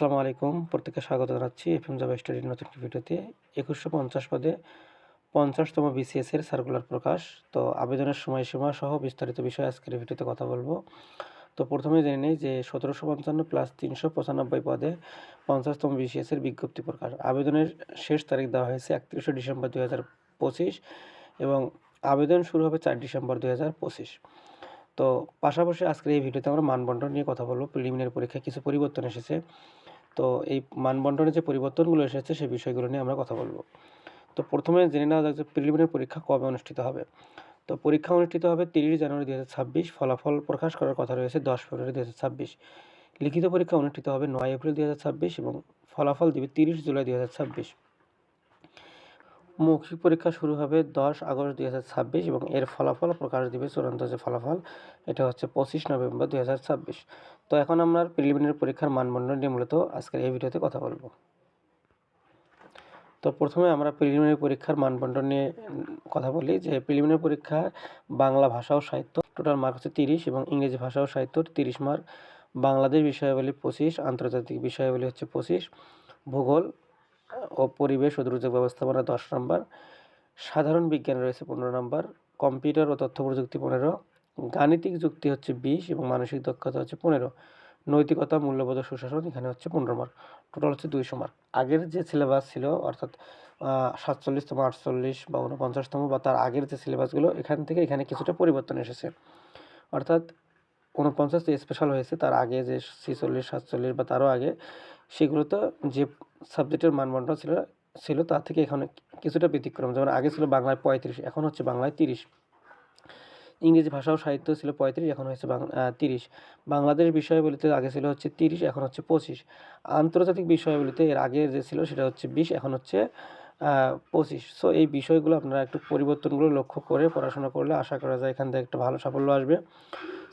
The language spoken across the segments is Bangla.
আসসালামু আলাইকুম। প্রত্যেককে স্বাগত জানাচ্ছি এফএম জব স্টাডির নতুন একটি ভিডিওতে। ২১৫০ পদে ৫০তম বিসিএস এর সার্কুলার প্রকাশ। তো আবেদনের সময়সীমা সহ বিস্তারিত বিষয়ে আজকের এই ভিডিওতে কথা বলবো। তো প্রথমে জেনে নেই যে ১৭৫৫ প্লাস ৩৯৫ পদে ৫০তম বিসিএস এর বিজ্ঞপ্তি প্রকাশ। আবেদনের শেষ তারিখ দেওয়া হয়েছে ৩১শে ডিসেম্বর ২০২৫ এবং আবেদন শুরু হবে ৪ ডিসেম্বর ২০২৫। তো পাশাপাশি আজকের এই ভিডিওতে আমরা মানবন্টন নিয়ে কথা বলবো। প্রিলিমিনারি পরীক্ষায় কিছু পরিবর্তন এসেছে। তো এই মানবন্টনে যে পরিবর্তনগুলো এসেছে সেই বিষয়গুলো নিয়ে আমরা কথা বলবো। তো প্রথমে জেনে নেওয়া যাক যে প্রিলিমিনারি পরীক্ষা কবে অনুষ্ঠিত হবে। তো পরীক্ষা অনুষ্ঠিত হবে ৩০ জানুয়ারি ২০২৬। ফলাফল প্রকাশ করার কথা রয়েছে ১০ ফেব্রুয়ারি ২০২৬। লিখিত পরীক্ষা অনুষ্ঠিত হবে ৯ এপ্রিল ২০২৬ এবং ফলাফল দিবে ৩০ জুলাই ২০২৬। মৌখিক পরীক্ষা শুরু হবে ১০ আগস্ট ২০২৬ এবং এর ফলাফল প্রকাশ দিবে চূড়ান্ত যে ফলাফল এটা হচ্ছে ২৫ নভেম্বর ২০২৬। তো এখন আমরা প্রিলিমিনারি পরীক্ষার মানবন্টন নিয়ে মূলত আজকের এই ভিডিওতে কথা বলবো। তো প্রথমে আমরা প্রিলিমিনারি পরীক্ষার মানবন্টন নিয়ে কথা বলি যে প্রিলিমিনারি পরীক্ষা বাংলা ভাষা ও সাহিত্য টোটাল মার্ক হচ্ছে ৩০ এবং ইংরেজি ভাষা ও সাহিত্য ৩০ মার্ক, বাংলাদেশ বিষয়াবলী ২৫, আন্তর্জাতিক বিষয়াবলী হচ্ছে ২৫, ভূগোল ও পরিবেশ ও দুর্যোগ ব্যবস্থাপনা ১০ নম্বর, সাধারণ বিজ্ঞান রয়েছে ১৫ নম্বর, কম্পিউটার ও তথ্য প্রযুক্তি ১৫, গাণিতিক যুক্তি হচ্ছে ২০ এবং মানসিক দক্ষতা হচ্ছে ১৫, নৈতিকতা মূল্যবোধ ও সুশাসন এখানে হচ্ছে ১৫ মার্ক, টোটাল হচ্ছে ২০০ মার্ক। আগের যে সিলেবাস ছিল অর্থাৎ ৪৭তম, ৪৮ বা ৪৯তম বা তার আগের যে সিলেবাসগুলো এখান থেকে এখানে কিছুটা পরিবর্তন এসেছে। অর্থাৎ ৪৯ যে স্পেশাল হয়েছে তার আগে যে ৪৬, ৪৭ বা তারও আগে সেগুলোতে যে সাবজেক্টের মানবন্টন ছিল তার থেকে এখানে কিছুটা ব্যতিক্রম। যেমন আগে ছিল বাংলায় ৩৫, এখন হচ্ছে বাংলায় ৩০। ইংরেজি ভাষা ও সাহিত্য ছিল ৩৫, এখন হচ্ছে ৩০। বাংলাদেশ বিষয়াবলীতে আগে ছিল হচ্ছে ৩০, এখন হচ্ছে ২৫। আন্তর্জাতিক বিষয়াবলীতে এর আগে যে ছিল সেটা হচ্ছে ২০, এখন হচ্ছে ২৫। সো এই বিষয়গুলো আপনারা একটু পরিবর্তনগুলো লক্ষ্য করে পড়াশোনা করলে আশা করা যায় এখান থেকে একটা ভালো সাফল্য আসবে।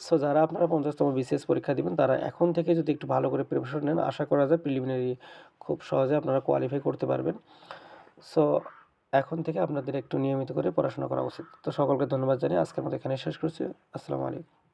সো যারা আপনারা ৫০তম বিসিএস পরীক্ষা দিবেন তারা এখন থেকে যদি একটু ভালো করে প্রিপারেশন নেন আশা করা যায় প্রিলিমিনারি খুব সহজে আপনারা কোয়ালিফাই করতে পারবেন। সো এখন থেকে আপনাদের একটু নিয়মিত করে পড়াশোনা করা উচিত। তো সকলকে ধন্যবাদ জানিয়ে আজকের মতো এখানে শেষ করছি। আসসালামু আলাইকুম।